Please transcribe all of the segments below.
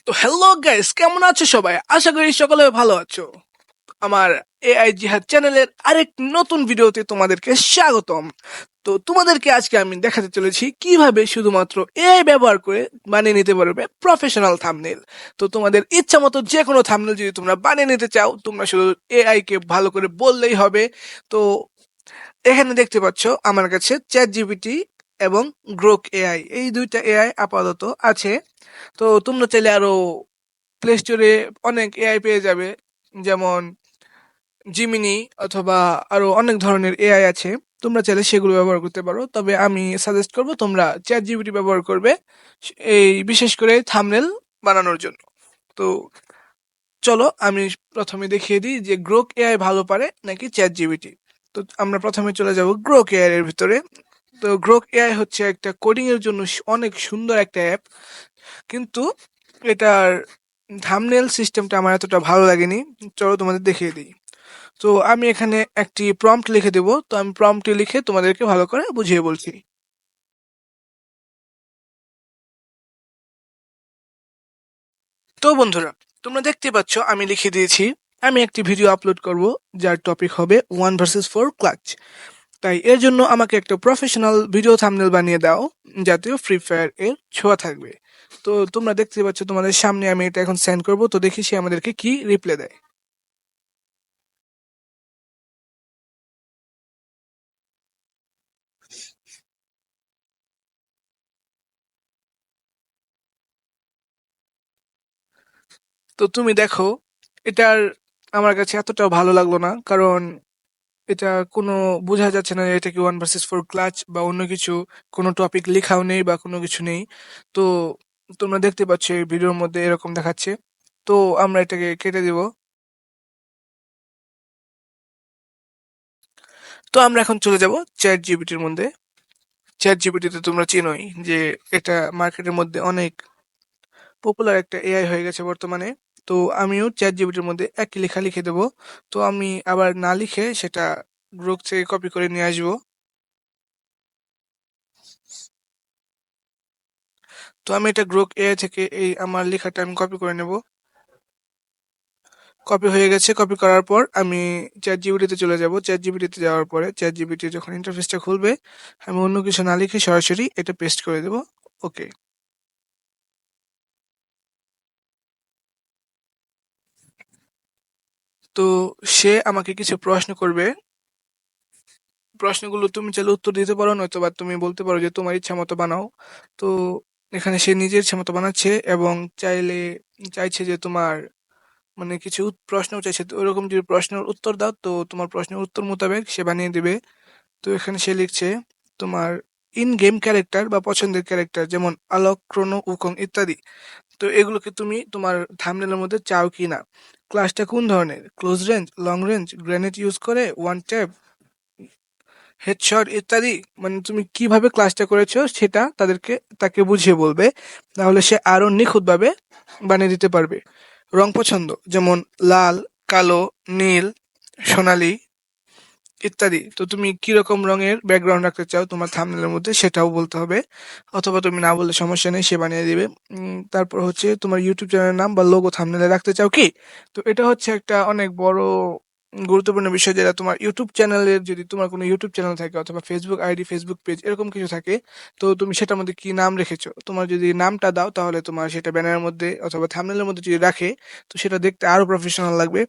তো hello guys, কেমন আছো সবাই? আশা করি সকলে ভালো আছো। আমার এআই জিহাদ চ্যানেলের আরেক নতুন ভিডিওতে তোমাদেরকে স্বাগতম। তো তোমাদেরকে আজকে আমি দেখাতে চলেছি কিভাবে শুধুমাত্র এআই ব্যবহার করে বানিয়ে নিতে পারবে প্রফেশনাল থাম্বনেল। তো তোমাদের ইচ্ছা মতো যে কোনো থাম্বনেল যদি তোমরা বানিয়ে নিতে চাও, তোমরা শুধু এআই কে ভালো করে বললেই হবে। তো এখানে দেখতে পাচ্ছ আমার কাছে চ্যাট জিপিটি এবং গ্রোক এআই, এই দুইটা এআই আপাতত আছে। তো তোমরা চাইলে আরো প্লে স্টোরে অনেক এআই পেয়ে যাবে, যেমন জিমিনি অথবা আরো অনেক ধরনের এআই আছে। তোমরা চাইলে সেগুলো ব্যবহার করতে পারো, তবে আমি সাজেস্ট করব তোমরা চ্যাট জিপিটি ব্যবহার করবে, এই বিশেষ করে থাম্বনেল বানানোর জন্য। তো চলো আমি প্রথমে দেখিয়ে দিই যে গ্রোক এআই ভালো পারে নাকি চ্যাট জিপিটি। তো আমরা প্রথমে চলে যাব গ্রোক এআই এর ভিতরে। তো গ্রোক এআই হচ্ছে একটা কোডিং এর জন্য অনেক সুন্দর একটা অ্যাপ, কিন্তু এটার থাম্বনেল সিস্টেমটা আমার এতটা ভালো লাগেনি। চলো তোমাদের দেখিয়ে দিই। তো আমি এখানে একটি প্রম্পট লিখে দেব, তো আমি প্রম্পটে লিখে তোমাদেরকে ভালো করে বুঝিয়ে বলছি। তো বন্ধুরা, তোমরা দেখতে পাচ্ছ আমি লিখে দিয়েছি আমি একটি ভিডিও আপলোড করব, যার টপিক হবে 1 vs 4 ক্লাচ। তাই এর জন্য আমাকে একটা প্রফেশনাল ভিডিও থাম্বনেল বানিয়ে দাও, যাতে ফ্রি ফায়ার এর ছোঁয়া থাকবে। তো তোমরা দেখতে পাচ্ছ তোমাদের সামনে আমি এটা এখন সেন্ড করব, তো দেখি সে আমাদেরকে কি রিপ্লাই দেয়। তো তুমি দেখো, এটার আমার কাছে এতটাও ভালো লাগলো না, কারণ এটা কোনো বোঝা যাচ্ছে না যে এটা কি 1 vs 4 ক্লাচ বা অন্য কিছু। কোনো টপিক লেখাও নেই বা কোনো কিছু নেই। তো তোমরা দেখতে পাচ্ছ এই ভিডিওর মধ্যে এরকম দেখাচ্ছে। তো আমরা এটাকে কেটে দিব। তো আমরা এখন চলে যাব চ্যাট জিপিটির মধ্যে। চ্যাট জিপিটিতে তোমরা চিনোই যে এটা মার্কেটের মধ্যে অনেক পপুলার একটা এআই হয়ে গেছে বর্তমানে। তো আমিও চ্যাট জিপিটির মধ্যে একই লেখা লিখে দেবো। তো আমি আবার না লিখে সেটা গ্রুপ থেকে কপি করে নিয়ে আসবো। তো আমি এটা গ্রোক এআই থেকে এই আমার লেখাটা আমি কপি করে নেব। কপি হয়ে গেছে। কপি করার পর আমি চ্যাট জিপিটিতে চলে যাব। চ্যাট জিপিটিতে যাওয়ার পরে চ্যাট জিপিটি যখন ইন্টারফেসটা খুলবে, আমি অন্য কিছু না লিখে সরাসরি এটা পেস্ট করে দেব। ওকে। তো সে আমাকে কিছু প্রশ্ন করবে। প্রশ্নগুলো তুমি চাইলে উত্তর দিতে পারো, নয়তো বা তুমি বলতে পারো যে তোমার ইচ্ছা মতো বানাও। তো এখানে সে নিজের ইচ্ছা মতো বানাচ্ছে এবং চাইছে যে তোমার মানে কিছু প্রশ্ন চাইছে। তো ওরকম যদি প্রশ্নের উত্তর দাও, তো তোমার প্রশ্নের উত্তর মোতাবেক সে বানিয়ে দিবে। তো এখানে সে লিখছে তোমার ইন গেম ক্যারেক্টার বা পছন্দের ক্যারেক্টার, যেমন আলোক, ক্রোনো, উকং ইত্যাদি। তো এগুলোকে তুমি তোমার থাম্বনেলের মধ্যে চাও কি না। ক্লাসটা কোন ধরনের, close range, long range, grenade use করে, ওয়ান ট্যাপ, হেডশট ইত্যাদি। মানে তুমি কিভাবে ক্লাসটা করেছো সেটা তাকে বুঝিয়ে বলবে, তাহলে সে আরো নিখুঁতভাবে বানিয়ে দিতে পারবে। রং পছন্দ, যেমন লাল, কালো, নীল, সোনালী ইত্যাদি। তো তুমি কিরকম রঙের ব্যাকগ্রাউন্ড রাখতে চাও তোমার থাম্বনেলের মধ্যে, সেটাও বলতে হবে। অথবা তুমি না বললে সমস্যা নেই, সে বানিয়ে দিবে। তারপর হচ্ছে তোমার ইউটিউব চ্যানেলের নাম বা লোগো থাম্বনেলে রাখতে চাও কি। তো এটা হচ্ছে একটা অনেক বড় গুরুত্বপূর্ণ বিষয়, যেটা তোমার ইউটিউব চ্যানেলের, যদি তোমার কোনো ইউটিউব চ্যানেল থাকে অথবা ফেসবুক আইডি, ফেসবুক পেজ এরকম কিছু থাকে, তো তুমি সেটার মধ্যে কি নাম রেখেছো, তোমার যদি নামটা দাও তাহলে তোমার সেটা ব্যানারের মধ্যে অথবা থাম্বনেলের মধ্যে যদি রাখে, তো সেটা দেখতে আরো প্রফেশনাল লাগবে।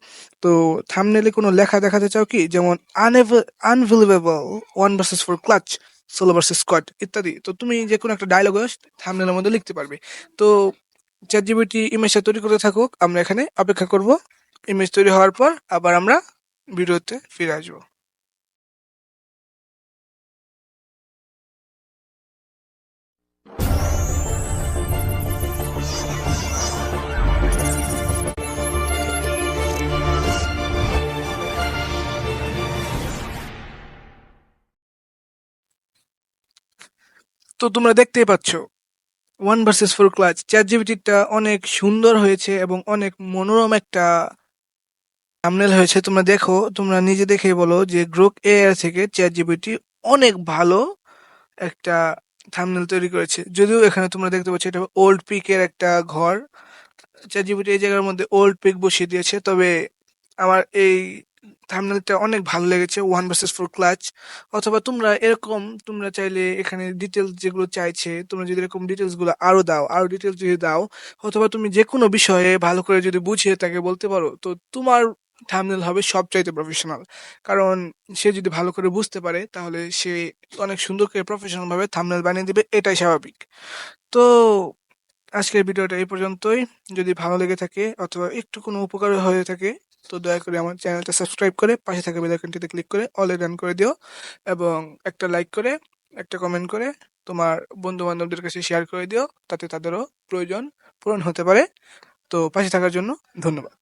তো থাম্বনেলে কোনো লেখা দেখাতে চাও কি, যেমন unbelievable, 1 vs 4 clutch, solo versus squad ইত্যাদি। তো তুমি যে কোনো একটা ডায়লগ থাম্বনেলের মধ্যে লিখতে পারবে। তো চ্যাট জিপিটি ইমেজটা তৈরি করতে থাকুক, আমরা এখানে অপেক্ষা করব। ইমেজ তৈরি হওয়ার পর আবার আমরা ভিডিওতে ফিরে আসবো। তো তোমরা দেখতেই পাচ্ছ 1 vs 4 ক্লাচ চ্যাট জিপিটিটা অনেক সুন্দর হয়েছে এবং অনেক মনোরম একটা থাম্বনেল হয়েছে। তোমরা দেখো, তোমরা নিজে দেখেই বলো যে গ্রোক এআই থেকে চ্যাট জিপিটি অনেক ভালো একটা থাম্বনেল তৈরি করেছে। যদিও এখানে তোমরা দেখতে পাচ্ছ এটা ওল্ড পিকের একটা ঘর, ChatGPT এই জায়গার মধ্যে ওল্ড পিক বসিয়ে দিয়েছে। তবে আমার এই থাম্বনেলটা অনেক ভালো লেগেছে, 1 ভার্সেস 4 ক্লাচ। অথবা তোমরা চাইলে এখানে ডিটেলস যেগুলো চাইছে, তোমরা যদি এরকম ডিটেলস গুলো আরো ডিটেলস যদি দাও, অথবা তুমি যে কোনো বিষয়ে ভালো করে যদি বুঝিয়ে তাকে বলতে পারো, তো তোমার থাম্বনেল হবে সবচাইতে প্রফেশনাল। কারণ সে যদি ভালো করে বুঝতে পারে তাহলে সে অনেক সুন্দর করে প্রফেশনাল ভাবে থাম্বনেল বানিয়ে দিবে, এটাই স্বাভাবিক। তো আজকের ভিডিওটা এই পর্যন্তই। যদি ভালো লেগে থাকে অথবা একটু কোনো উপকার হয়ে থাকে, তো দয়া করে আমার চ্যানেলটা সাবস্ক্রাইব করে পাশে থাকা বেল আইকনটিতে ক্লিক করে অলে ডান করে দিও, এবং একটা লাইক করে একটা কমেন্ট করে তোমার বন্ধু বান্ধবদের কাছে শেয়ার করে দিও, তাতে তাদেরও প্রয়োজন পূরণ হতে পারে। তো পাশে থাকার জন্য ধন্যবাদ।